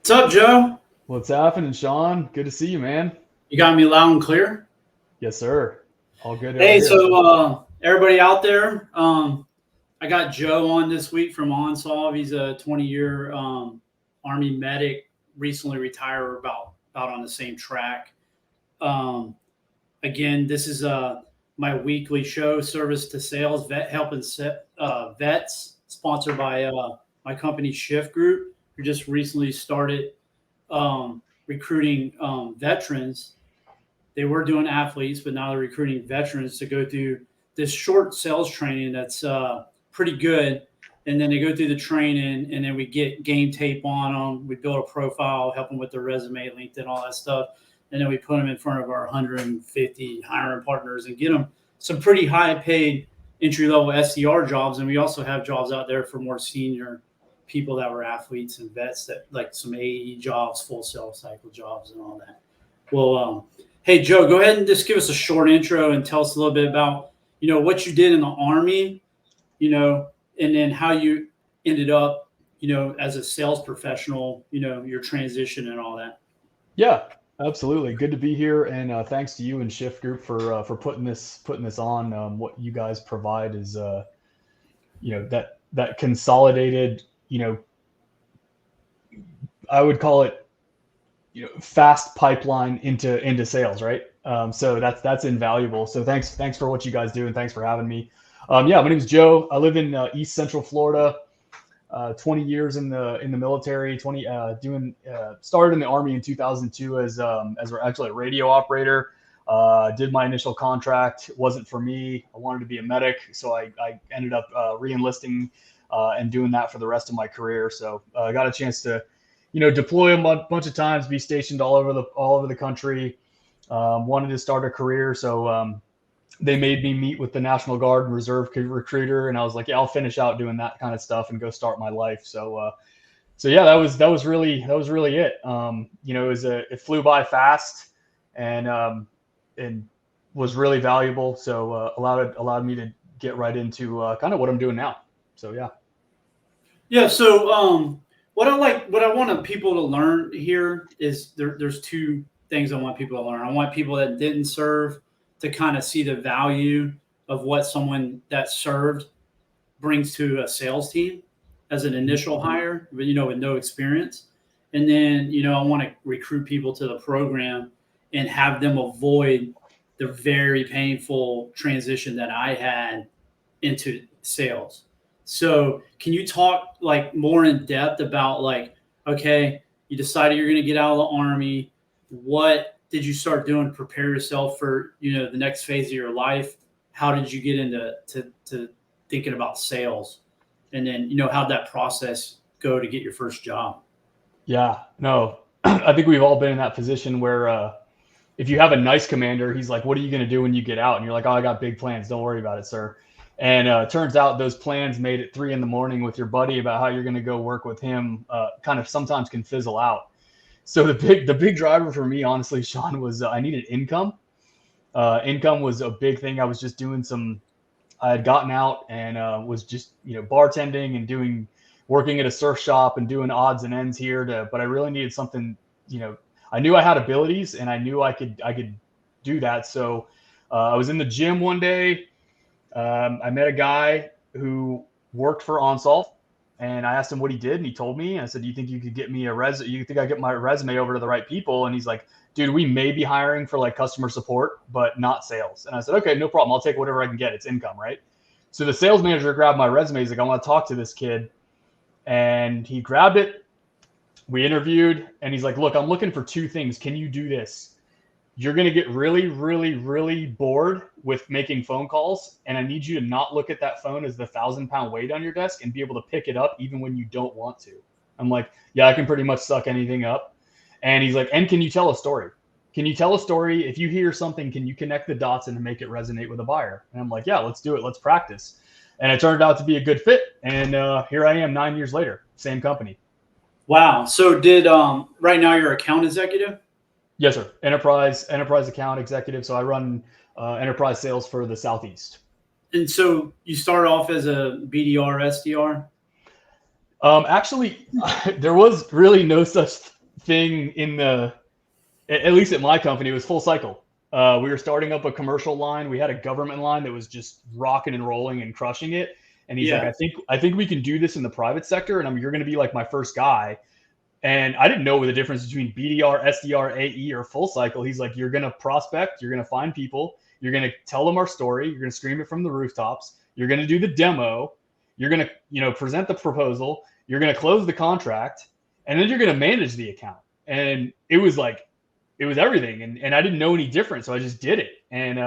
What's up, Joe? What's happening, Sean? Good to see you, man. You got me loud and clear? Yes, sir. All good over Hey, here. everybody out there, I got Joe on this week from OnSolve. He's a 20-year Army medic, recently retired, about on the same track. Um, Again, this is my weekly show, Service to Sales, helping vets, sponsored by my company Shift Group, who just recently started recruiting veterans. They were doing athletes, but now they're recruiting veterans to go through this short sales training that's pretty good. And then they go through the training, and then we get game tape on them. We build a profile, help them with their resume, LinkedIn, all that stuff. And then we put them in front of our 150 hiring partners and get them some pretty high paid entry level SDR jobs. And we also have jobs out there for more senior people that were athletes and vets, that like some AE jobs, full sales cycle jobs, and all that. Well, hey, Joe, go ahead and just give us a short intro and tell us a little bit about, what you did in the Army, and then how you ended up, as a sales professional, your transition and all that. Yeah, absolutely. Good to be here, and thanks to you and Shift Group for putting this on. What you guys provide is that consolidated, I would call it, fast pipeline into sales, right? So that's invaluable. So thanks for what you guys do, and thanks for having me. My name is Joe. I live in East Central Florida. 20 years in the military. Started in the Army in 2002 as actually a radio operator. Did my initial contract. It wasn't for me. I wanted to be a medic, so I ended up re-enlisting and doing that for the rest of my career. So I got a chance to deploy a bunch of times, be stationed all over the country. Wanted to start a career, so they made me meet with the National Guard and Reserve recruiter, and I was like, yeah, I'll finish out doing that kind of stuff and go start my life. So that was really it. It flew by fast, and was really valuable. So allowed me to get right into kind of what I'm doing now. So yeah. Yeah. So what I want people to learn here is there's two things I want people to learn. I want people that didn't serve to kind of see the value of what someone that served brings to a sales team as an initial hire, but with no experience. And then, I want to recruit people to the program and have them avoid the very painful transition that I had into sales. So can you talk like more in depth about okay, you decided you're going to get out of the Army. What did you start doing to prepare yourself for, the next phase of your life? How did you get into to thinking about sales? And then, how'd that process go to get your first job? Yeah, no, I think we've all been in that position where if you have a nice commander, he's like, what are you going to do when you get out? And you're like, oh, I got big plans. Don't worry about it, sir. And it turns out those plans made at 3 a.m. with your buddy about how you're going to go work with him kind of sometimes can fizzle out. So the big driver for me, honestly, Sean, was I needed income. Income was a big thing. I was just doing I had gotten out and was just, bartending and working at a surf shop and doing odds and ends here but I really needed something, I knew I had abilities and I knew I could do that. So I was in the gym one day. I met a guy who worked for OnSolve. And I asked him what he did, and he told me. And I said, "Do you think you could get me a resume? You think I get my resume over to the right people?" And he's like, "Dude, we may be hiring for like customer support, but not sales." And I said, "Okay, no problem. I'll take whatever I can get. It's income, right?" So the sales manager grabbed my resume. He's like, "I want to talk to this kid," and he grabbed it. We interviewed, and he's like, "Look, I'm looking for 2 things. Can you do this? You're going to get really, really, really bored with making phone calls. And I need you to not look at that phone as the 1,000-pound weight on your desk and be able to pick it up even when you don't want to." I'm like, yeah, I can pretty much suck anything up. And he's like, and can you tell a story? Can you tell a story? If you hear something, can you connect the dots and make it resonate with a buyer? And I'm like, yeah, let's do it. Let's practice. And it turned out to be a good fit. And here I am 9 years later, same company. Wow. So did right now you're account executive? Yes, sir. Enterprise account executive. So I run enterprise sales for the Southeast. And so you started off as a BDR, SDR? Actually, there was really no such thing at least at my company, it was full cycle. We were starting up a commercial line. We had a government line that was just rocking and rolling and crushing it. And he's like, I think we can do this in the private sector. And you're going to be like my first guy. And I didn't know the difference between BDR, SDR, AE, or full cycle. He's like, you're going to prospect, you're going to find people, you're going to tell them our story, you're going to scream it from the rooftops, you're going to do the demo, you're going to, present the proposal, you're going to close the contract, and then you're going to manage the account. And it was everything. And I didn't know any different. So I just did it. And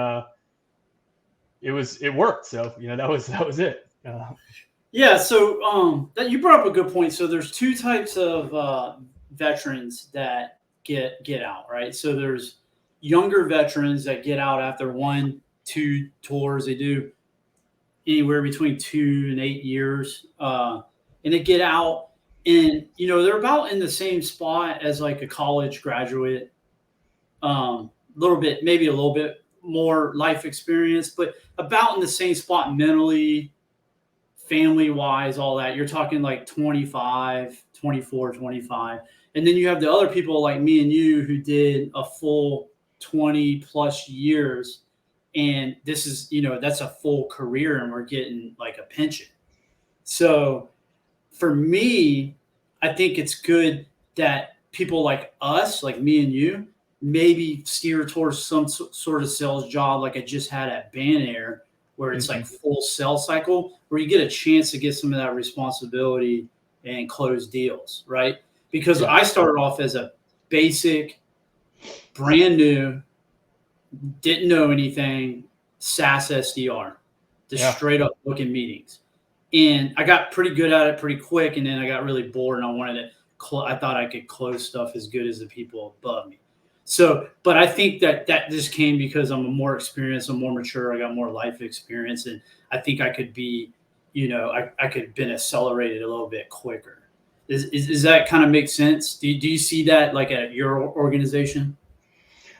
it worked. So, that was it. Yeah, so that you brought up a good point. So there's two types of veterans that get out, right? So there's younger veterans that get out after 1-2 tours. They do anywhere between 2 and 8 years, and they get out, and they're about in the same spot as like a college graduate, maybe a little bit more life experience, but about in the same spot mentally, family-wise, all that. You're talking like 25, 24, 25. And then you have the other people like me and you who did a full 20 plus years. And this is, that's a full career, and we're getting like a pension. So for me, I think it's good that people like us, like me and you, maybe steer towards some sort of sales job like I just had at Banair, where it's like full sales cycle, where you get a chance to get some of that responsibility and close deals, right? Because I started off as a basic, brand new, didn't know anything, SaaS SDR, just straight up booking meetings. And I got pretty good at it pretty quick, and then I got really bored, and I wanted to I thought I could close stuff as good as the people above me. So, but I think that just came because I'm more experienced, I'm more mature, I got more life experience, and I think I could be, I could have been accelerated a little bit quicker. Does that kind of make sense? Do you see that like at your organization?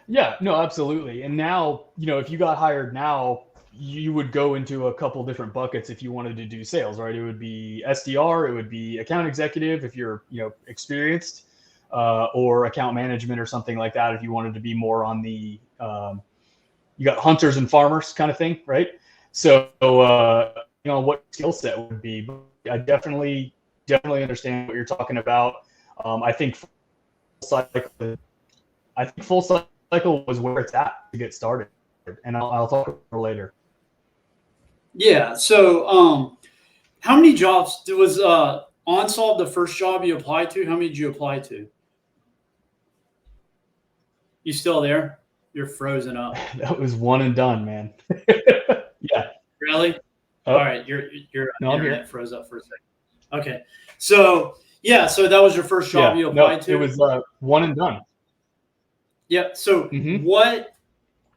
Yeah, no, absolutely. And now, if you got hired now, you would go into a couple different buckets if you wanted to do sales, right? It would be SDR, it would be account executive if you're, experienced, or account management or something like that if you wanted to be more on the you got hunters and farmers kind of thing, right? So what skill set would be. I definitely understand what you're talking about. I think full cycle was where it's at to get started, and I'll talk about it later. Yeah. So how many jobs was OnSolve the first job you applied to? How many did you apply to? You still there? You're frozen up. That was one and done, man. Yeah. Really? Oh. All right. Your internet froze up for a second. Okay. So so that was your first job you applied to? It was one and done. Yeah. So what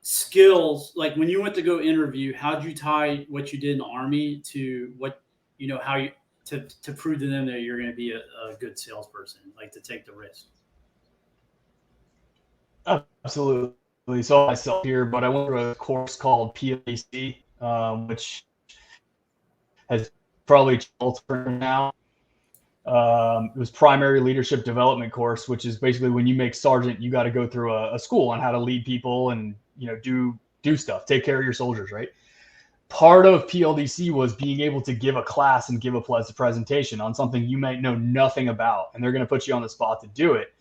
skills, like when you went to go interview, how did you tie what you did in the Army to what, how you, to prove to them that you're going to be a good salesperson, like to take the risk? Absolutely. So myself here, but I went through a course called PLDC, which has probably altered now. It was primary leadership development course, which is basically when you make sergeant, you got to go through a school on how to lead people and, do stuff, take care of your soldiers, right? Part of PLDC was being able to give a class and give a presentation on something you might know nothing about, and they're going to put you on the spot to do it.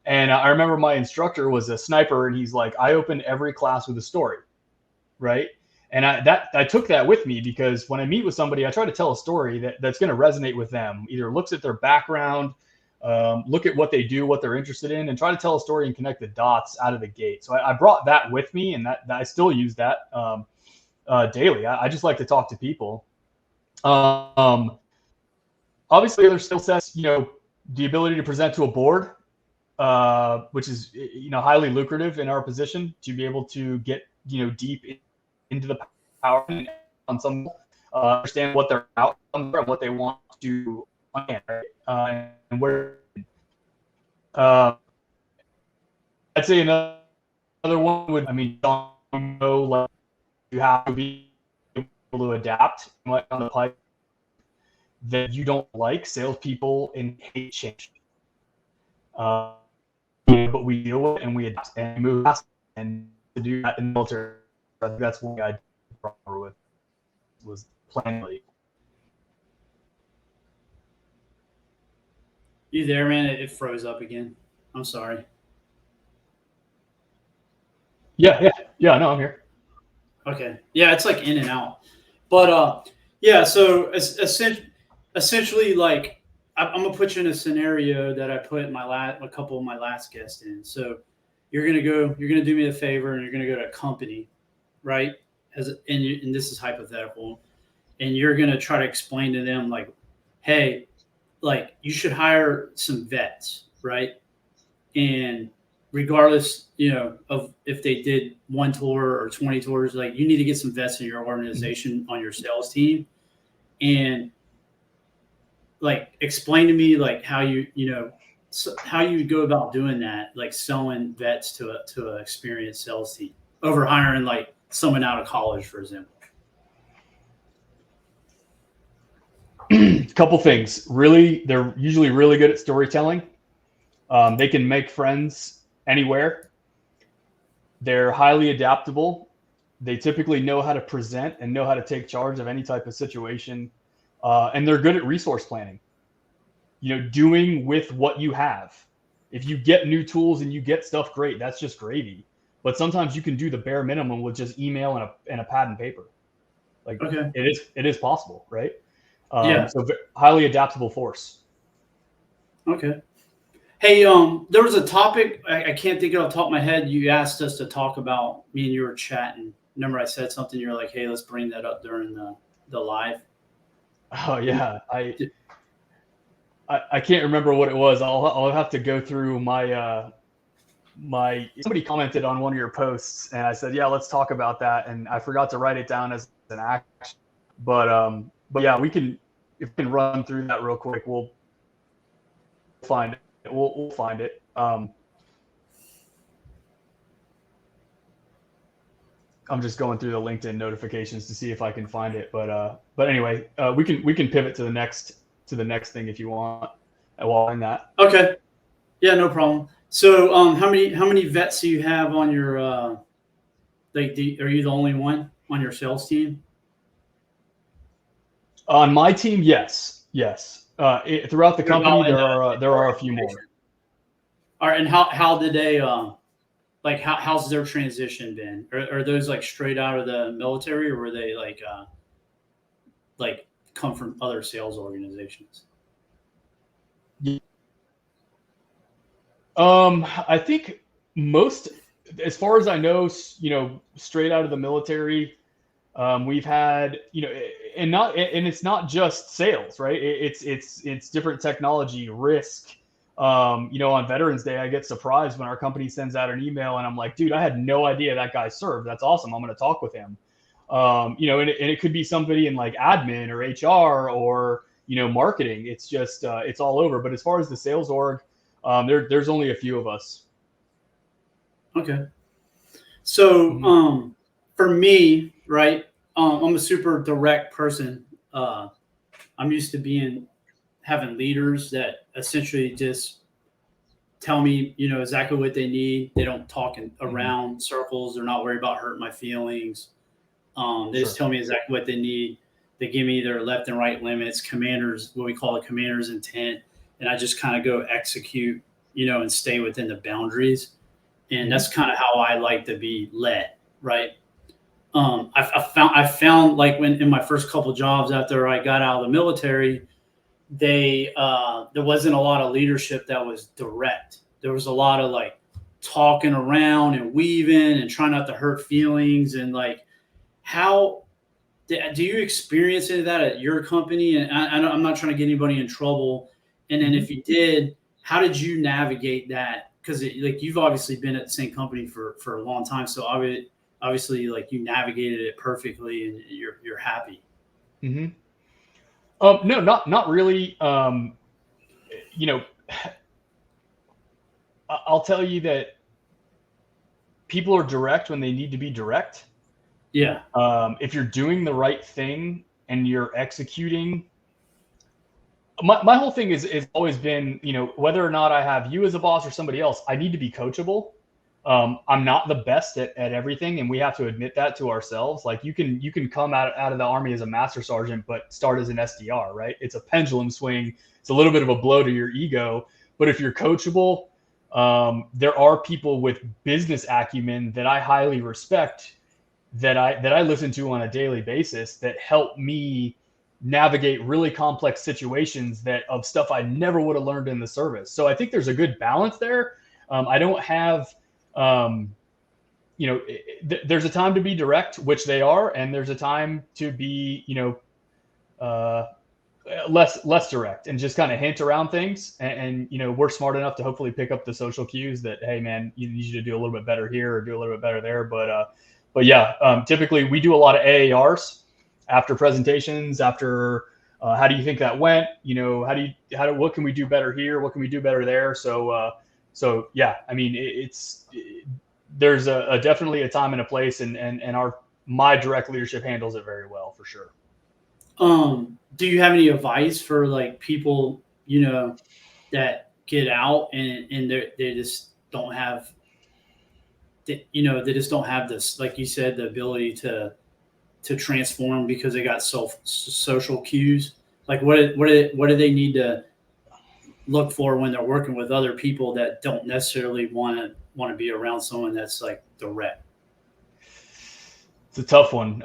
And I remember my instructor was a sniper, and he's like, I open every class with a story, right? And I took that with me, because when I meet with somebody, I try to tell a story that's going to resonate with them, either looks at their background, look at what they do, what they're interested in, and try to tell a story and connect the dots out of the gate. So I brought that with me, and that I still use that daily. I just like to talk to people. Obviously, other skill sets, the ability to present to a board, which is, highly lucrative in our position, to be able to get, deep into the power on some, understand what their outcomes are and what they want to plan, right? And where, I'd say another one would, like you have to be able to adapt on the pipe that you don't like. Salespeople and hate change. but we deal with it and we adapt and move past it. And to do that in the military, I think that's one thing I did proper with was planning. You there, man? It froze up again. I'm sorry. Yeah. No, I'm here. Okay. Yeah, it's like in and out. But yeah, so essentially, like I'm gonna put you in a scenario that I put a couple of my last guests in. So you're gonna do me a favor, and you're gonna go to a company, right? And this is hypothetical, and you're gonna try to explain to them like, hey, like you should hire some vets, right? And regardless, of if they did 1 tour or 20 tours, like you need to get some vets in your organization on your sales team, and like explain to me like how how you go about doing that, like selling vets to an experienced sales team over hiring like someone out of college, for example. Couple things. Really, they're usually really good at storytelling. They can make friends anywhere. They're highly adaptable. They typically know how to present and know how to take charge of any type of situation. And they're good at resource planning. Doing with what you have. If you get new tools and you get stuff, great. That's just gravy. But sometimes you can do the bare minimum with just email and a pad and paper. Like Okay. it is possible, right? Yeah. So highly adaptable force. Okay. Hey, there was a topic I can't think of off the top of my head. You asked us to talk about. Me and you were chatting. Remember, I said something. You're like, "Hey, let's bring that up during the live." Oh yeah, I can't remember what it was. I'll have to go through my somebody commented on one of your posts, and I said, yeah, let's talk about that, and I forgot to write it down as an action. But yeah, if we can run through that real quick, we'll find it. We'll find it. I'm just going through the LinkedIn notifications to see if I can find it. But anyway, we can pivot to the next thing if you want while in that. Okay. Yeah, no problem. So, how many vets do you have on your are you the only one on your sales team? On my team, yes. Throughout the company, there are a few more. All right, and how did they like how's their transition been? Are those like straight out of the military, or were they like come from other sales organizations? I think most, as far as I know, straight out of the military, we've had, and it's not just sales, right? It's different technology, risk. On Veterans Day, I get surprised when our company sends out an email and I'm like, dude, I had no idea that guy served. That's awesome. I'm going to talk with him. And it could be somebody in like admin or HR or, marketing. It's just, it's all over. But as far as the sales org, there's only a few of us. Okay. So, for me, right, I'm a super direct person. I'm used to having leaders that essentially just tell me, exactly what they need. They don't talk around circles. They're not worried about hurting my feelings. They just tell me exactly what they need. They give me their left and right limits, commanders, what we call a commander's intent. And I just kind of go execute, and stay within the boundaries. And that's kind of how I like to be led. Right. I found like when in my first couple jobs after I got out of the military, there wasn't a lot of leadership that was direct. There was a lot of like talking around and weaving and trying not to hurt feelings. And like, how do you experience any of that at your company? And I'm not trying to get anybody in trouble. And then if you did, how did you navigate that? Because like you've obviously been at the same company for a long time, so obviously like you navigated it perfectly and you're happy. Mm-hmm. No, not really. I'll tell you that people are direct when they need to be direct. Yeah. If you're doing the right thing and you're executing, my whole thing is always been, whether or not I have you as a boss or somebody else, I need to be coachable. I'm not the best at everything, and we have to admit that to ourselves. Like you can come out of the Army as a master sergeant, but start as an SDR, right? It's a pendulum swing. It's a little bit of a blow to your ego. But if you're coachable, there are people with business acumen that I highly respect that I listen to on a daily basis that help me navigate really complex situations of stuff I never would have learned in the service. So I think there's a good balance there. I don't have, there's a time to be direct, which they are, and there's a time to be, less direct and just kind of hint around things. And we're smart enough to hopefully pick up the social cues that, hey man, you need to do a little bit better here or do a little bit better there. But yeah, typically we do a lot of AARs after presentations, after how do you think that went? What can we do better here? What can we do better there? So yeah, I mean, there's definitely a time and a place, and my direct leadership handles it very well for sure. Do you have any advice for like people, that get out and they just don't have, they just don't have this, like you said, the ability to transform because they got social cues? Like what do they need to look for when they're working with other people that don't necessarily want to be around someone that's like direct? It's a tough one.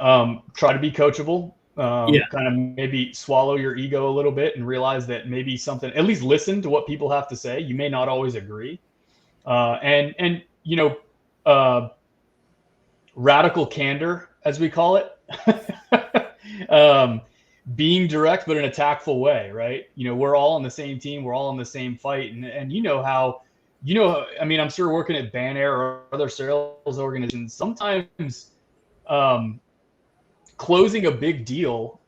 Try to be coachable. Yeah. Kind of maybe swallow your ego a little bit and realize that maybe at least listen to what people have to say. You may not always agree. And radical candor, as we call it, being direct, but in a tactful way, right? We're all on the same team. We're all in the same fight. And I mean, I'm sure working at Banair or other sales organizations, sometimes, closing a big deal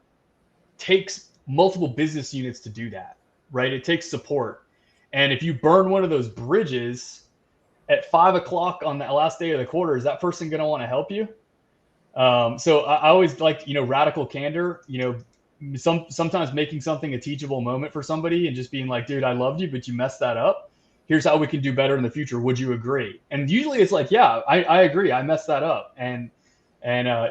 takes multiple business units to do that, right? It takes support. And if you burn one of those bridges at 5 o'clock on the last day of the quarter, is that person going to want to help you? So I always like, radical candor, sometimes making something a teachable moment for somebody and just being like, dude, I loved you, but you messed that up. Here's how we can do better in the future. Would you agree? And usually it's like, yeah, I agree. I messed that up. And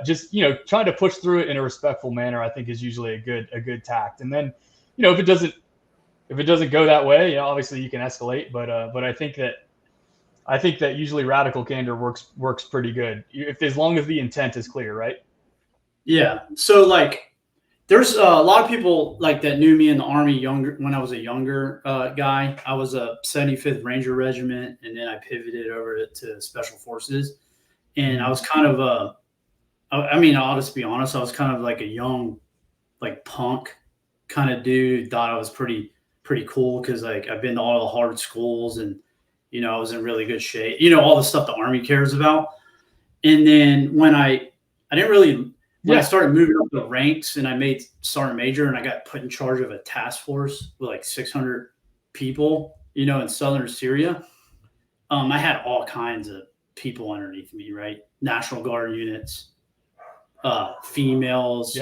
just, trying to push through it in a respectful manner, I think is usually a good tact. And then, if it doesn't go that way, obviously you can escalate, but I think that usually radical candor works pretty good as long as the intent is clear, right? Yeah. So like, there's a lot of people like that knew me in the Army when I was a younger guy. I was a 75th Ranger Regiment, and then I pivoted over to Special Forces. And I was kind of I'll just be honest, I was kind of like a young, like punk kind of dude. Thought I was pretty cool because like I've been to all the hard schools and I was in really good shape. All the stuff the Army cares about. And then when I didn't really. When I started moving up the ranks and I made sergeant major and I got put in charge of a task force with like 600 people, in southern Syria, I had all kinds of people underneath me, right? National Guard units, females,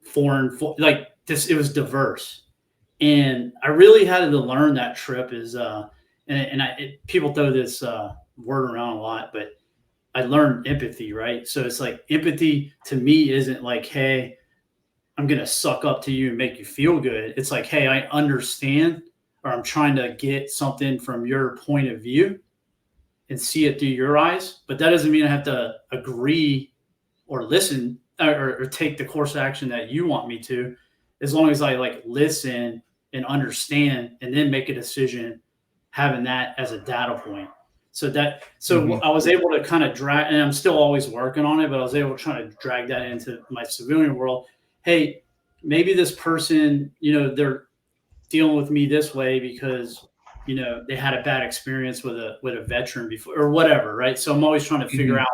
foreign, like this, it was diverse. And I really had to learn that trip is, people throw this word around a lot, but I learned empathy, right? So it's like empathy to me isn't like, hey, I'm going to suck up to you and make you feel good. It's like, hey, I understand, or I'm trying to get something from your point of view and see it through your eyes. But that doesn't mean I have to agree or listen or take the course of action that you want me to, as long as I like listen and understand and then make a decision, having that as a data point. So I was able to kind of drag, and I'm still always working on it, but I was able to try to drag that into my civilian world. Hey, maybe this person, they're dealing with me this way because, they had a bad experience with a veteran before or whatever. Right. So I'm always trying to figure out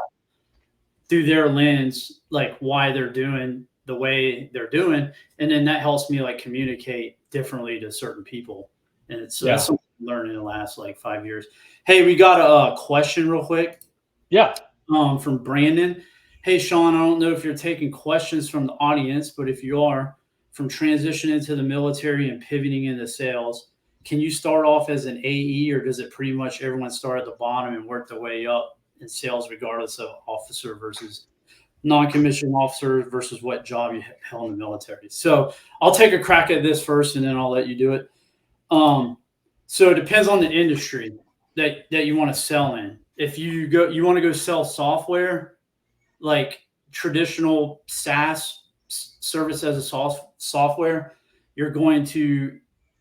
through their lens, like why they're doing the way they're doing. And then that helps me like communicate differently to certain people. And that's something I learned in the last like 5 years. Hey, we got a question real quick. Yeah. From Brandon. Hey, Sean, I don't know if you're taking questions from the audience, but if you are, from transitioning into the military and pivoting into sales, can you start off as an AE, or does it pretty much everyone start at the bottom and work their way up in sales, regardless of officer versus non-commissioned officer versus what job you held in the military? So I'll take a crack at this first, and then I'll let you do it. So it depends on the industry that you want to sell in. If you want to go sell software, like traditional SaaS, service as a software, you're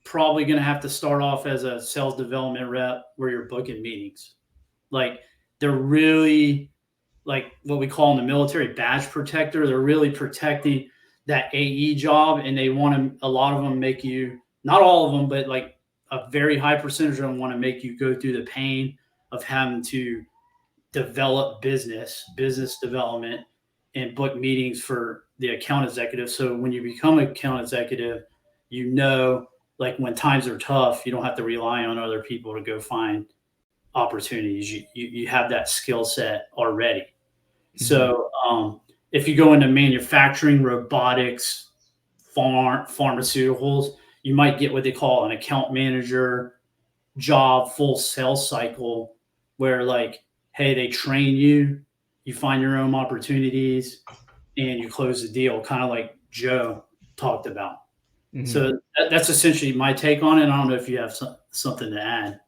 probably going to have to start off as a sales development rep where you're booking meetings. Like, they're really, like what we call in the military, badge protector. They're really protecting that AE job, and they want to, a lot of them make you, not all of them, but like a very high percentage of them want to make you go through the pain of having to develop business development and book meetings for the account executive. So when you become an account executive, like when times are tough, you don't have to rely on other people to go find opportunities. You have that skill set already. Mm-hmm. So if you go into manufacturing, robotics, pharmaceuticals, you might get what they call an account manager job, full sales cycle, where like, hey, they train you, you find your own opportunities, and you close the deal, kind of like Joe talked about. Mm-hmm. So that's essentially my take on it. I don't know if you have something to add.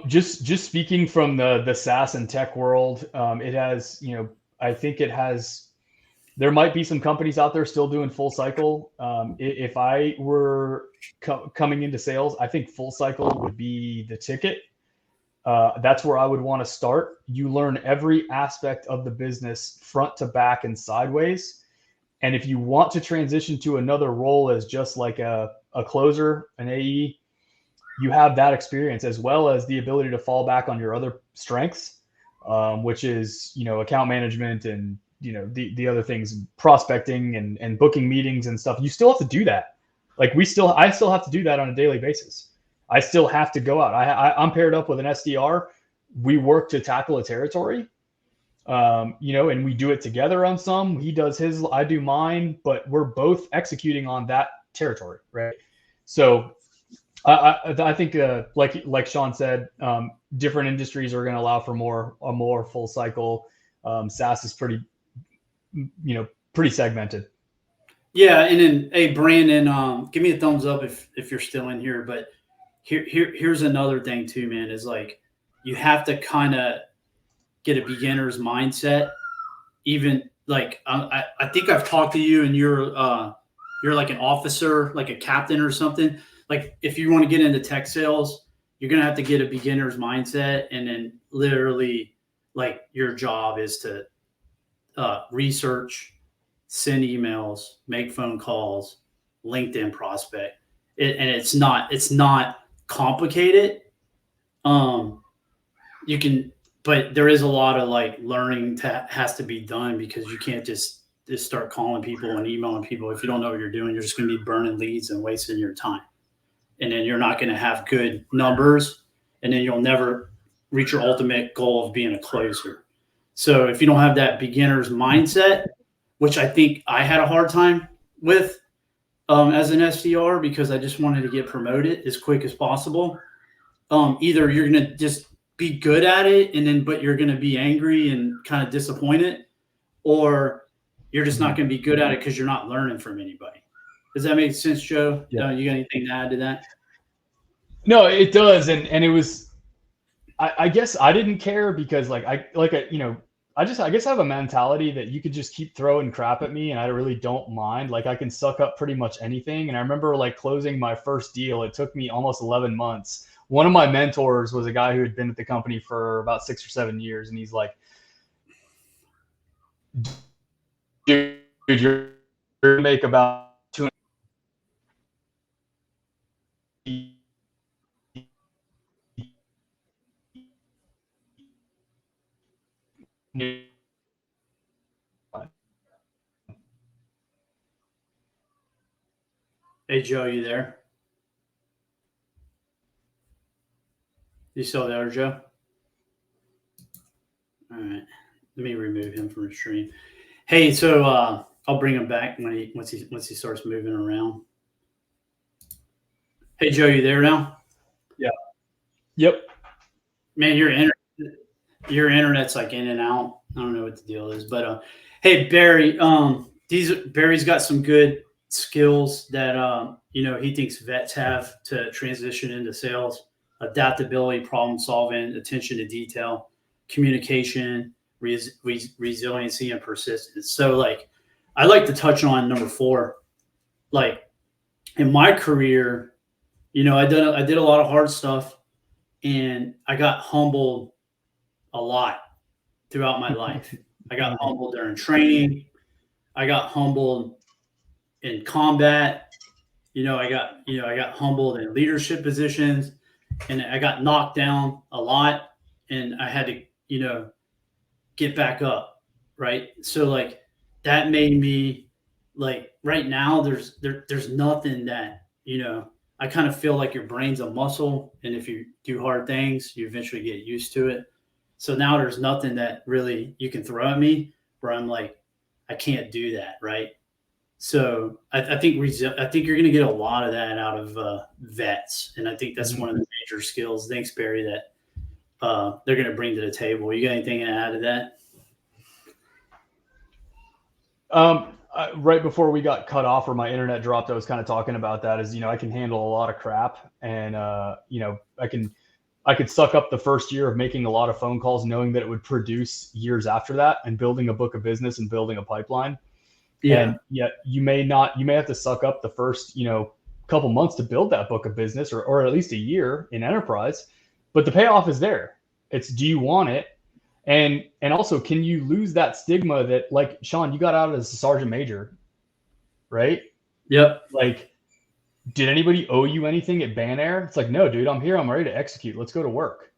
Just speaking from the SaaS and tech world, it has, I think it has, there might be some companies out there still doing full cycle. If I were coming into sales, I think full cycle would be the ticket. That's where I would want to start. You learn every aspect of the business front to back and sideways. And if you want to transition to another role as just like a closer, an AE, you have that experience as well as the ability to fall back on your other strengths, which is, account management and, the other things, prospecting and booking meetings and stuff. You still have to do that. Like I still have to do that on a daily basis. I still have to go out. I'm paired up with an SDR. We work to tackle a territory, and we do it together on some. He does his, I do mine, but we're both executing on that territory, right? So I think, like Sean said, different industries are going to allow for a more full cycle. SaaS is pretty segmented. Yeah, and then, hey, Brandon, give me a thumbs up if you're still in here. But here's another thing too, man, is like you have to kind of get a beginner's mindset. Even like I think I've talked to you, and you're like an officer, like a captain or something. Like if you want to get into tech sales, you're gonna have to get a beginner's mindset, and then literally, like, your job is to research, send emails, make phone calls, LinkedIn prospect. And it's not complicated. But there is a lot of like learning has to be done, because you can't just start calling people and emailing people. If you don't know what you're doing, you're just going to be burning leads and wasting your time. And then you're not going to have good numbers, and then you'll never reach your ultimate goal of being a closer. So if you don't have that beginner's mindset, which I think I had a hard time with as an SDR, because I just wanted to get promoted as quick as possible. Either you're going to just be good at it, but you're going to be angry and kind of disappointed, or you're just not going to be good at it because you're not learning from anybody. Does that make sense, Joe? Yeah. You got anything to add to that? No, it does. And it was, I guess I didn't care because I guess I have a mentality that you could just keep throwing crap at me and I really don't mind. Like, I can suck up pretty much anything. And I remember closing my first deal. It took me almost 11 months. One of my mentors was a guy who had been at the company for about 6 or 7 years. And he's like, dude, you're going to make about $200. Hey, Joe, you there? You still there, Joe? All right. Let me remove him from the stream. Hey, so I'll bring him back once he starts moving around. Hey Joe, you there now? Yeah. Yep. Man, your internet's like in and out. I don't know what the deal is, but hey Barry, Barry's got some good skills that he thinks vets have to transition into sales: adaptability, problem solving, attention to detail, communication, resiliency, and persistence. So like, I like to touch on number 4. Like in my career, I did a lot of hard stuff, and I got humbled a lot throughout my life. I got humbled during training. I got humbled in combat. I got humbled in leadership positions, and I got knocked down a lot, and I had to, get back up. Right. So like that made me like right now there's nothing that, I kind of feel like your brain's a muscle, and if you do hard things, you eventually get used to it. So now there's nothing that really you can throw at me where I'm like, I can't do that, right? So I think you're going to get a lot of that out of vets, and I think that's one of the major skills. Thanks, Barry, that they're going to bring to the table. You got anything to add to that? Right before we got cut off or my internet dropped, I was kind of talking about that is, I can handle a lot of crap, and, I could suck up the first year of making a lot of phone calls, knowing that it would produce years after that, and building a book of business and building a pipeline. Yeah. And yet you may have to suck up the first, couple months to build that book of business, or at least a year in enterprise, but the payoff is there. It's, do you want it? And also, can you lose that stigma that, like, Sean, you got out as a sergeant major, right? Yep. Like, did anybody owe you anything at Banair? It's like, no, dude, I'm here. I'm ready to execute. Let's go to work.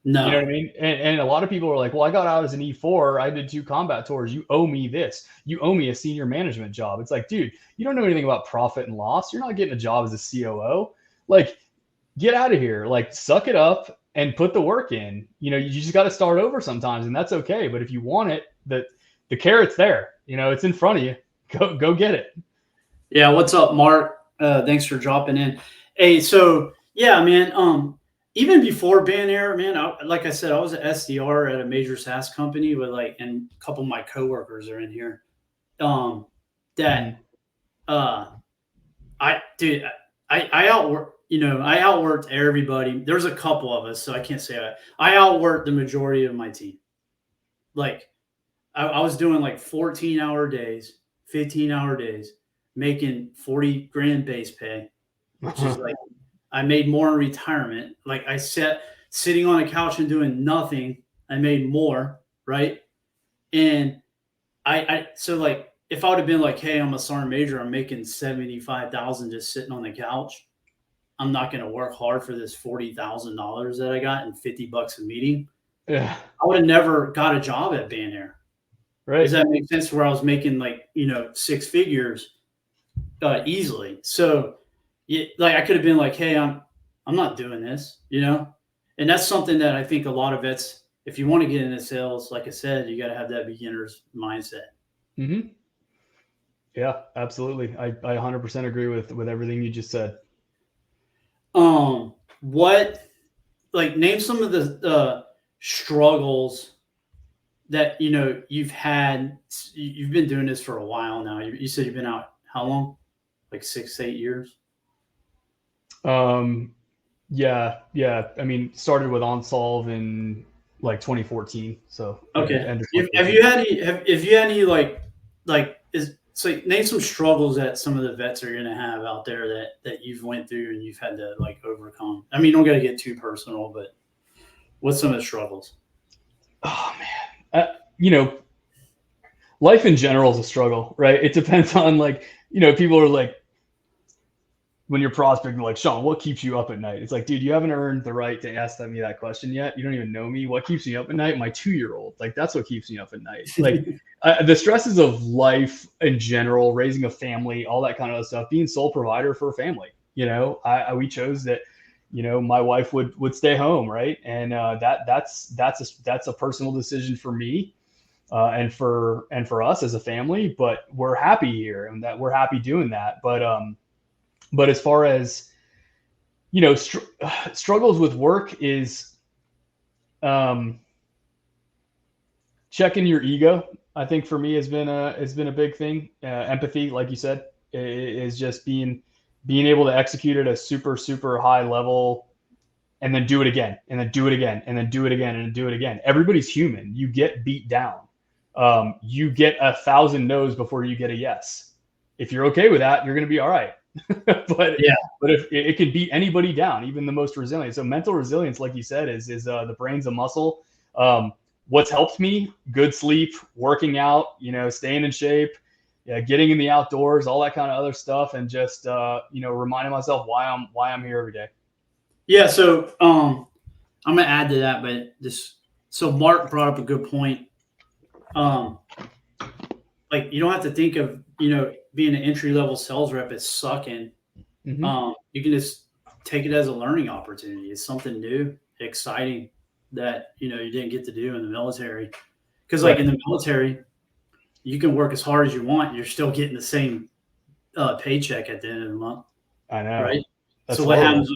No. You know what I mean? And a lot of people are like, well, I got out as an E4. I did 2 combat tours. You owe me this. You owe me a senior management job. It's like, dude, you don't know anything about profit and loss. You're not getting a job as a COO. Like, get out of here. Like, suck it up and put the work in. You just got to start over sometimes, and that's okay. But if you want it, the carrot's there. It's in front of you. Go get it. Yeah. What's up, Mark? Thanks for dropping in. Hey, so yeah, man. Even before Banair, man, like I said, I was an SDR at a major SaaS company and a couple of my coworkers are in here. I outworked everybody. There's a couple of us, so I can't say I outworked the majority of my team. Like I was doing like 14-hour days, 15-hour days, making 40 grand base pay, which is like, I made more in retirement. Like I sitting on a couch and doing nothing, I made more, right? And so like, if I would have been like, hey, I'm a sergeant major, I'm making 75,000 just sitting on the couch, I'm not going to work hard for this $40,000 that I got and $50 a meeting. Yeah. I would have never got a job at Banair. Right. Does that make sense? Where I was making like, 6 figures easily. So like I could have been like, hey, I'm not doing this, and that's something that I think a lot of vets, if you want to get into sales, like I said, you got to have that beginner's mindset. Mm-hmm. Yeah, absolutely. I 100% agree with everything you just said. Name some of the struggles that, you've had. You've been doing this for a while now. You said you've been out how long? Like 6 to 8 years? Yeah. I mean, started with OnSolve in like 2014. So okay. Have you had any name some struggles that some of the vets are going to have out there that you've went through and you've had to like overcome? I mean, you don't got to get too personal, but what's some of the struggles? Oh man, life in general is a struggle, right? It depends on people are like, when you're prospecting, like, Sean, what keeps you up at night? It's like, dude, you haven't earned the right to ask me that question yet. You don't even know me. What keeps me up at night? My 2-year-old. Like, that's what keeps me up at night. Like, the stresses of life in general, raising a family, all that kind of stuff, being sole provider for a family. We chose that, my wife would stay home, right? And that's a personal decision for me. and for us as a family. But we're happy here, and that we're happy doing that. But as far as struggles with work is checking your ego. I think for me has been a big thing. Empathy, like you said, is just being able to execute at a super, super high level, and then do it again, and then do it again, and then do it again, and do it again. Everybody's human. You get beat down. You get 1,000 no's before you get a yes. If you're okay with that, you're going to be all right. but if it can beat anybody down, even the most resilient. So mental resilience, like you said, is the brain's a muscle. What's helped me? Good sleep, working out, staying in shape, getting in the outdoors, all that kind of other stuff, and just reminding myself why I'm here every day. Yeah. So I'm gonna add to that, but so Mark brought up a good point. Like you don't have to think of being an entry level sales rep as sucking. Mm-hmm. You can just take it as a learning opportunity. It's something new, exciting that you didn't get to do in the military. Because like in the military, you can work as hard as you want. You're still getting the same paycheck at the end of the month. I know. Right. That's so what happens?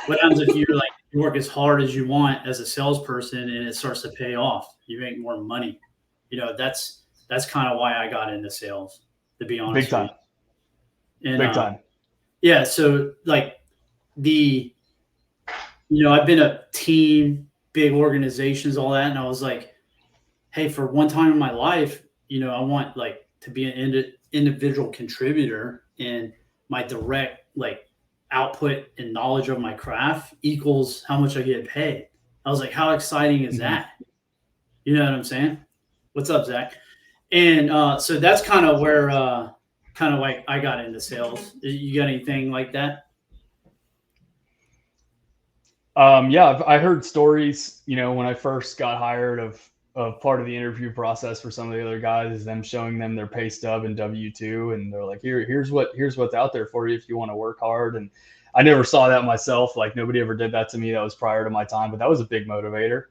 What happens if you work as hard as you want as a salesperson and it starts to pay off? You make more money. That's kind of why I got into sales, to be honest. Big time. And, big time. Yeah. So like I've been a team, big organizations, all that. And I was like, hey, for one time in my life, I want to be an individual contributor, and my direct output and knowledge of my craft equals how much I get paid. I was like, how exciting is that? You know what I'm saying? What's up, Zach? And so that's kind of where I got into sales. You got anything like that? Yeah, I heard stories, when I first got hired of part of the interview process for some of the other guys is them showing them their pay stub and W-2. And they're like, here's what's out there for you if you want to work hard. And I never saw that myself. Like nobody ever did that to me. That was prior to my time, but that was a big motivator.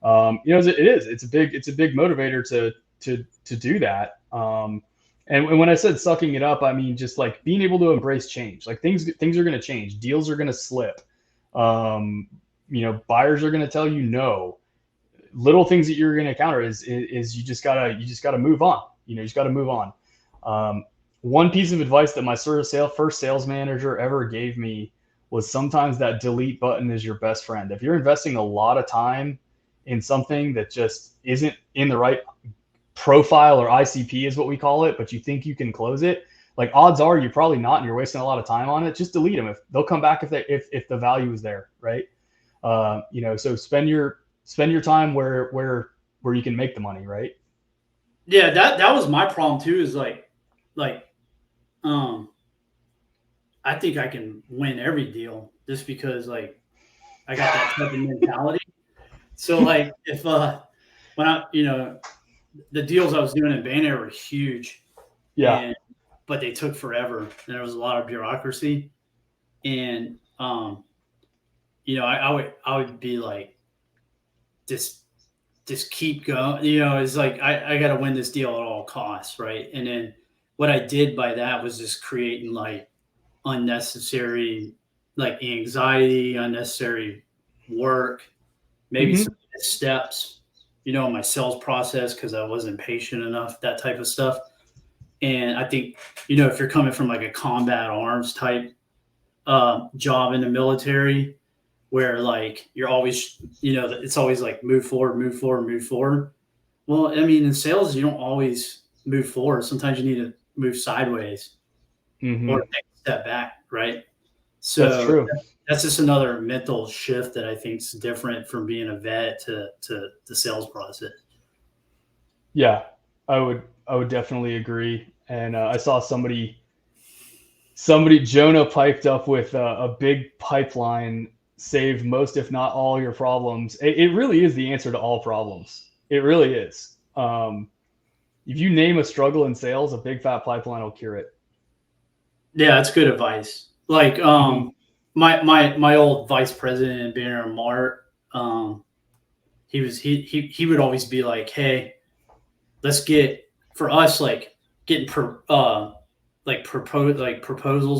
It's a big motivator to do that. And when I said sucking it up, I mean, just like being able to embrace change. Like things are going to change. Deals are going to slip. Buyers are going to tell you no. Little things that you're going to encounter is you just gotta move on. You just got to move on. One piece of advice that my first sales manager ever gave me was sometimes that delete button is your best friend. If you're investing a lot of time in something that just isn't in the right profile, or ICP is what we call it, but you think you can close it, like odds are you're probably not, and you're wasting a lot of time on it. Just delete them. If they'll come back if the value is there, right? So spend your time where you can make the money, right? Yeah, that was my problem too. Is I think I can win every deal just because I got that type of mentality. So if when I the deals I was doing in Bayonet were huge, but they took forever, and there was a lot of bureaucracy, and I would be like, just keep going. It's like I got to win this deal at all costs, right? And then what I did by that was just creating unnecessary anxiety, unnecessary work, maybe some steps, in my sales process because I wasn't patient enough, that type of stuff. And I think, if you're coming from a combat arms type job in the military, where you're always, it's always move forward, move forward, move forward. Well, I mean, in sales, you don't always move forward. Sometimes you need to move sideways or take a step back, right? So that's true. That's just another mental shift that I think is different from being a vet to the sales process. Yeah, I would definitely agree. And I saw somebody Jonah piped up with a big pipeline save most, if not all, your problems. It really is the answer to all problems. It really is. If you name a struggle in sales, a big fat pipeline will cure it. Yeah, that's good advice. My old vice president in Banner Mart, he would always be like, hey, let's get for us like getting proposals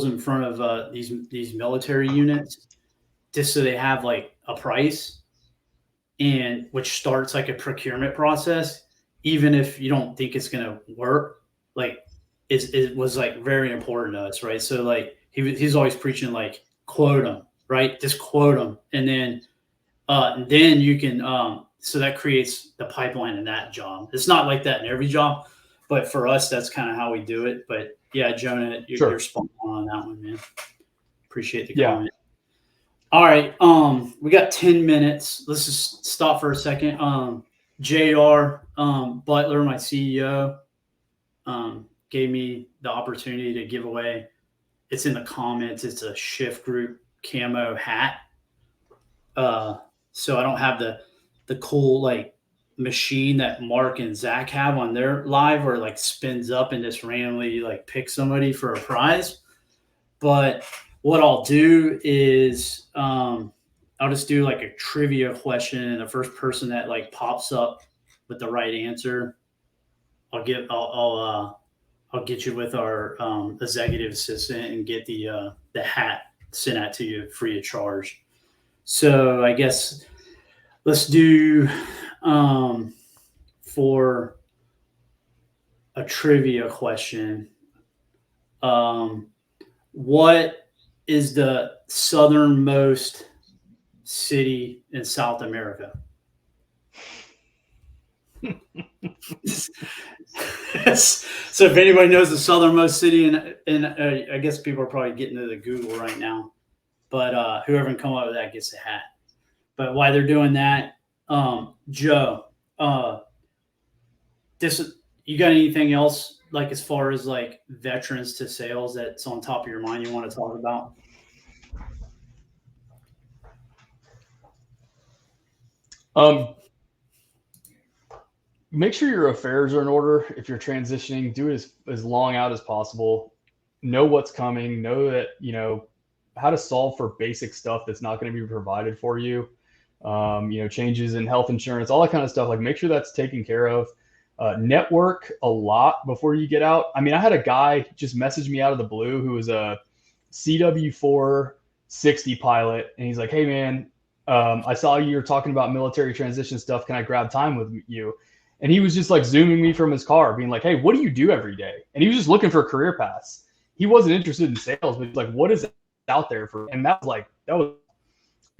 in front of these military units just so they have like a price and which starts like a procurement process, even if you don't think it's gonna work, like it was like very important to us, right? So like he's always preaching like quote them, right? Just quote them, and then you can so that creates the pipeline in that job. It's not like that in every job, but for us that's kind of how we do it. But yeah, Jonah, you're spot on that one, man. Appreciate the comment. All right, we got 10 minutes. Let's just stop for a second. JR Butler, my CEO, gave me the opportunity to give away. It's in the comments. It's a Shift Group camo hat. So I don't have the cool like machine that Mark and Zach have on their live where it like spins up and just randomly like pick somebody for a prize. But what I'll do is I'll just do like a trivia question, and the first person that like pops up with the right answer, I'll get you with our executive assistant and get the hat sent out to you free of charge. So I guess let's do for a trivia question. What is the southernmost city in South America? So if anybody knows the southernmost city, and I guess people are probably getting to the Google right now, but whoever can come up with that gets a hat. But while they're doing that, Joe, you got anything else like as far as like veterans to sales that's on top of your mind you want to talk about? Make sure your affairs are in order. If you're transitioning, do it as long out as possible. Know what's coming. Know that, how to solve for basic stuff that's not going to be provided for you. Changes in health insurance, all that kind of stuff. Like make sure that's taken care of. Network a lot before you get out. I mean, I had a guy just message me out of the blue who was a CW460 pilot. And he's like, hey man, I saw you were talking about military transition stuff. Can I grab time with you? And he was just like zooming me from his car being like, hey, what do you do every day? And he was just looking for career paths. He wasn't interested in sales, but he's like, what is out there for? And that was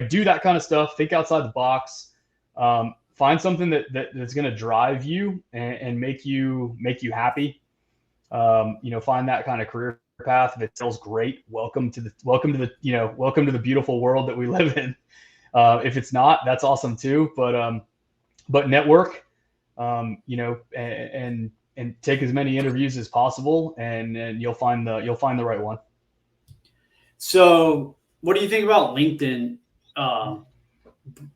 do that kind of stuff. Think outside the box. Find something that's going to drive you and make you happy. Find that kind of career path. If it sells, great. Welcome to the beautiful world that we live in. If it's not, that's awesome too. But network, and take as many interviews as possible, and you'll find the right one. So, what do you think about LinkedIn?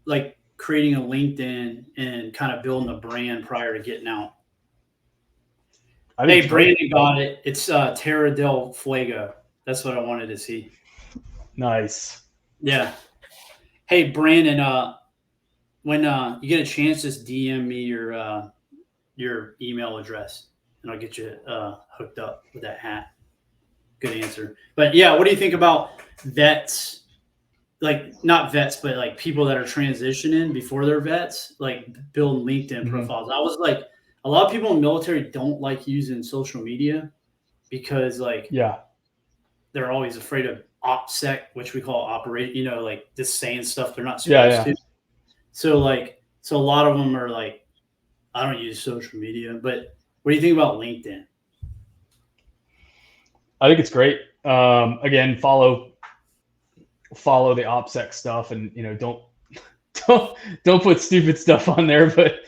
Like creating a LinkedIn and kind of building a brand prior to getting out. Hey, Brandon got it. It's Terra del Fuego. That's what I wanted to see. Nice. Yeah. Hey, Brandon, when you get a chance, just DM me your email address, and I'll get you hooked up with that hat. Good answer. But yeah, what do you think about vets? Like not vets, but like people that are transitioning before they're vets, like building LinkedIn profiles. I was like, a lot of people in the military don't like using social media because they're always afraid of OPSEC, which we call operate, like just saying stuff they're not supposed to. So a lot of them are like, I don't use social media, but what do you think about LinkedIn? I think it's great. Again, follow the OPSEC stuff, and don't put stupid stuff on there, but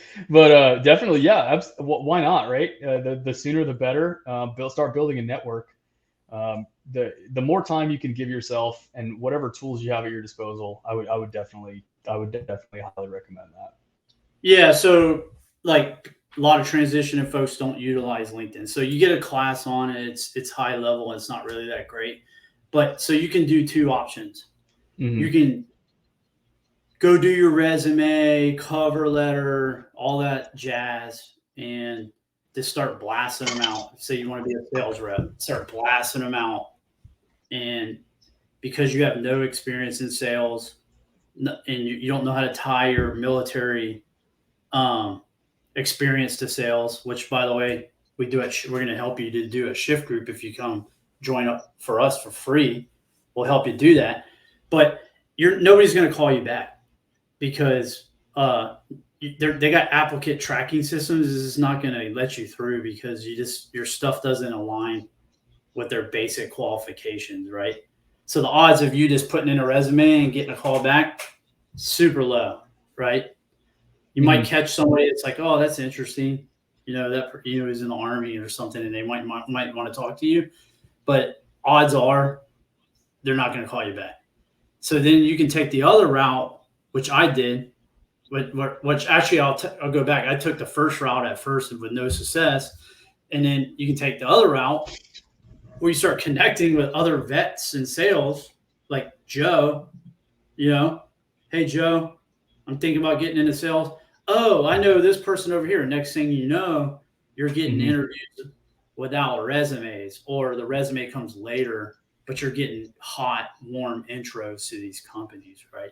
definitely, yeah. Why not, right? The sooner the better. Start building a network. The more time you can give yourself, and whatever tools you have at your disposal, I would definitely highly recommend that. Yeah. So like a lot of transitioning folks don't utilize LinkedIn. So you get a class on it. It's high level. And it's not really that great, but so you can do two options. Mm-hmm. You can go do your resume, cover letter, all that jazz, and just start blasting them out. Say you want to be a sales rep, start blasting them out. And because you have no experience in sales and you don't know how to tie your military experience to sales, which by the way, we're going to help you to do a shift group. If you come join up for us for free, we'll help you do that. But nobody's going to call you back because they got applicant tracking systems. This is not going to let you through because your stuff doesn't align with their basic qualifications, right? So the odds of you just putting in a resume and getting a call back, super low, right? You might catch somebody that's like, oh, that's interesting. That is in the Army or something, and they might want to talk to you. But odds are they're not going to call you back. So then you can take the other route, which I did, which actually I'll go back. I took the first route at first with no success. And then you can take the other route where you start connecting with other vets in sales, like Joe, hey, Joe, I'm thinking about getting into sales. Oh, I know this person over here. Next thing you know, you're getting interviews without resumes, or the resume comes later, but you're getting hot, warm intros to these companies, right?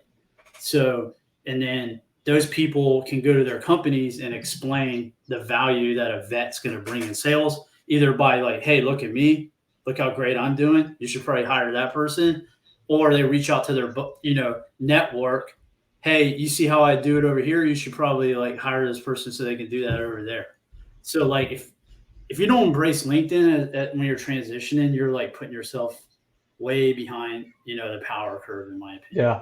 So, and then those people can go to their companies and explain the value that a vet's going to bring in sales, either by like, hey, look at me, look how great I'm doing. You should probably hire that person. Or they reach out to their, network. Hey, you see how I do it over here? You should probably like hire this person so they can do that over there. So like if you don't embrace LinkedIn when you're transitioning, you're like putting yourself way behind, the power curve, in my opinion. Yeah.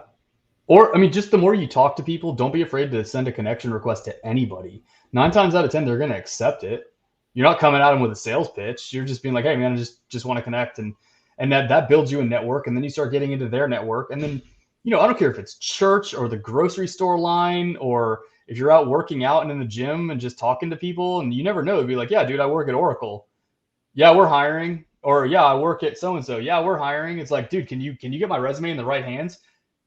Or, just the more you talk to people, don't be afraid to send a connection request to anybody. 9 times out of 10, they're going to accept it. You're not coming at them with a sales pitch. You're just being like, hey, man, I just want to connect. And that builds you a network. And then you start getting into their network. And then, I don't care if it's church or the grocery store line, or if you're out working out and in the gym and just talking to people, and you never know. It'd be like, yeah, dude, I work at Oracle. Yeah, we're hiring. Or yeah, I work at so-and-so. Yeah, we're hiring. It's like, dude, can you get my resume in the right hands?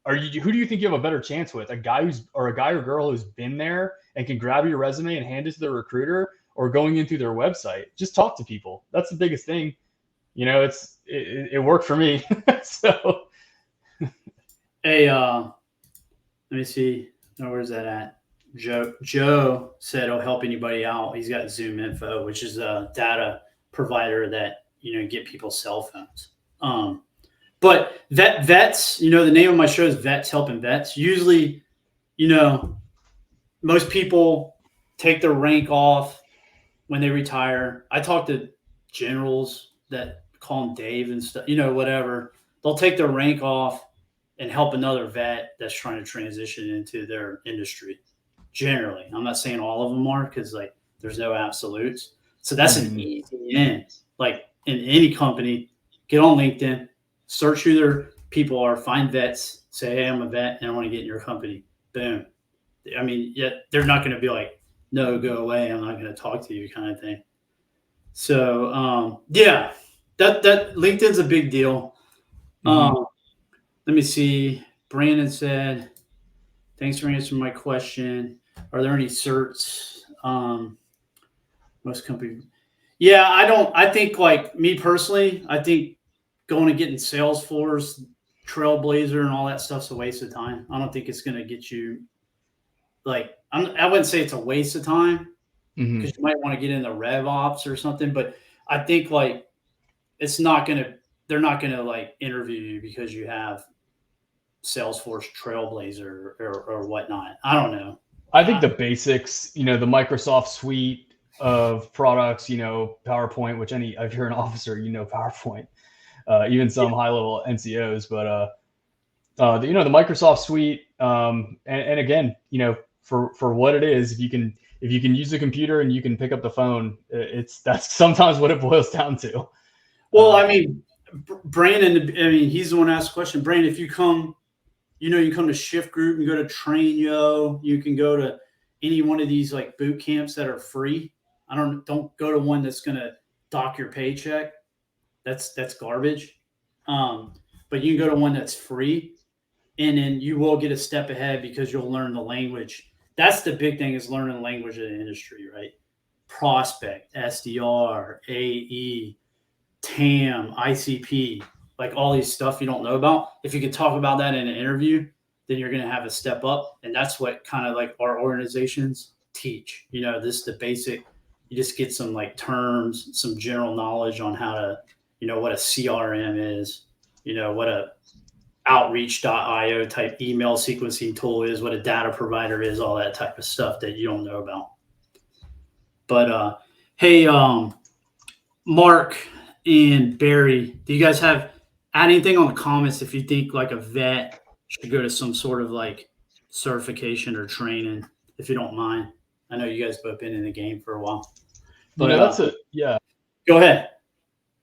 Who do you think you have a better chance with? A guy or girl who's been there and can grab your resume and hand it to the recruiter, or going into their website? Just talk to people. That's the biggest thing. It worked for me. So, hey, let me see. Oh, where's that at? Joe said he'll help anybody out. He's got Zoom Info, which is a data provider that get people's cell phones. But vets, the name of my show is Vets Helping Vets. Usually, most people take their rank off when they retire. I talk to generals that call them Dave and stuff, whatever. They'll take their rank off and help another vet that's trying to transition into their industry. Generally, I'm not saying all of them are, because like there's no absolutes. So that's an easy in. Like in any company, get on LinkedIn, search who their people are, find vets, say, hey, I'm a vet and I want to get in your company. Boom. They're not going to be like, no, go away, I'm not going to talk to you, kind of thing. So, that LinkedIn's a big deal. Let me see. Brandon said, thanks for answering my question. Are there any certs? Most companies. Yeah, I think like me personally, I think going and getting Salesforce, Trailblazer, and all that stuff's a waste of time. I don't think it's going to get you I wouldn't say it's a waste of time, because you might want to get into RevOps or something, but I think like they're not going to like interview you because you have Salesforce, Trailblazer, or whatnot. I don't know. I think the basics, the Microsoft suite of products, PowerPoint, which if you're an officer, PowerPoint, even some high level NCOs, but the Microsoft suite, and again, for what it is, if you can use the computer and you can pick up the phone, that's sometimes what it boils down to. Well, Brandon, he's the one who asked the question. Brandon, if you come, you come to Shift Group, you go to Trainyo, you can go to any one of these like boot camps that are free. Don't go to one that's going to dock your paycheck. That's garbage. But you can go to one that's free, and then you will get a step ahead because you'll learn the language. That's the big thing, is learning the language of the industry, right? prospect, SDR, AE, TAM, ICP, like all these stuff you don't know about. If you could talk about that in an interview, then you're going to have a step up. And that's what kind of like our organizations teach. You know, this is the basic, you just get some like terms, some general knowledge on how to, you know, what a CRM is, you know, what a outreach.io type email sequencing tool is, what a data provider is, all that type of stuff that you don't know about. But hey, Mark and Barry, do you guys add anything on the comments if you think like a vet should go to some sort of like certification or training, if you don't mind? I know you guys both been in the game for a while. But go ahead.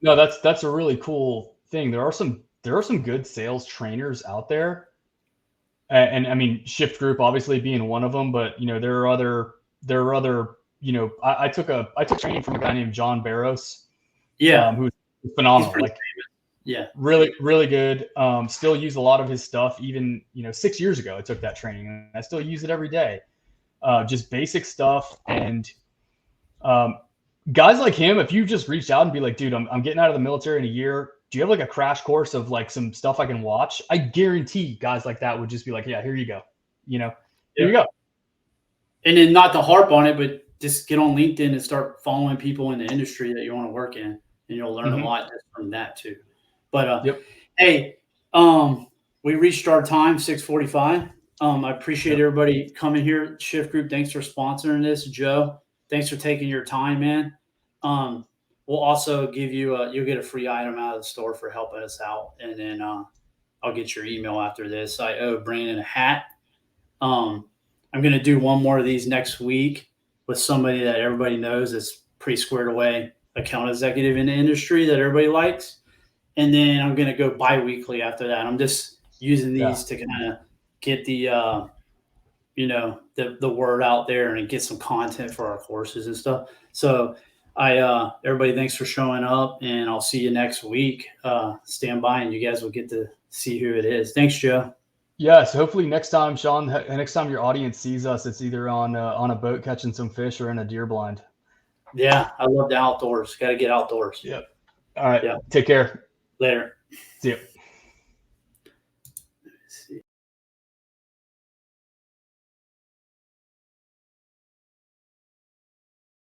No, that's a really cool thing. There are some good sales trainers out there, and I mean Shift Group obviously being one of them. But you know there are other. You know, I took training from a guy named John Barros. Yeah, who's phenomenal. Like, yeah, really, really good. Still use a lot of his stuff. Even 6 years ago, I took that training, and I still use it every day. Just basic stuff. And guys like him, if you just reached out and be like, dude, I'm getting out of the military in a year. Do you have like a crash course of like some stuff I can watch? I guarantee guys like that would just be like, yeah, here you go. Here you go. And then not to harp on it, but just get on LinkedIn and start following people in the industry that you want to work in, and you'll learn a lot from that too. But hey, we reached our time, 6:45. I appreciate everybody coming here. Shift Group, thanks for sponsoring this. Joe, thanks for taking your time, man. We'll also give you you'll get a free item out of the store for helping us out, and then I'll get your email after this. I owe Brandon a hat. I'm going to do one more of these next week with somebody that everybody knows that's pretty squared away, account executive in the industry that everybody likes. And then I'm going to go bi-weekly after that. I'm just using these to kind of get the, the word out there and get some content for our courses and stuff. So everybody, thanks for showing up, and I'll see you next week. Stand by and you guys will get to see who it is. Thanks, Joe. Yeah, so hopefully next time, Sean, next time your audience sees us, it's either on a boat catching some fish or in a deer blind. Yeah, I love the outdoors. Got to get outdoors. Yep. All right. Yeah. Take care. Later. See you.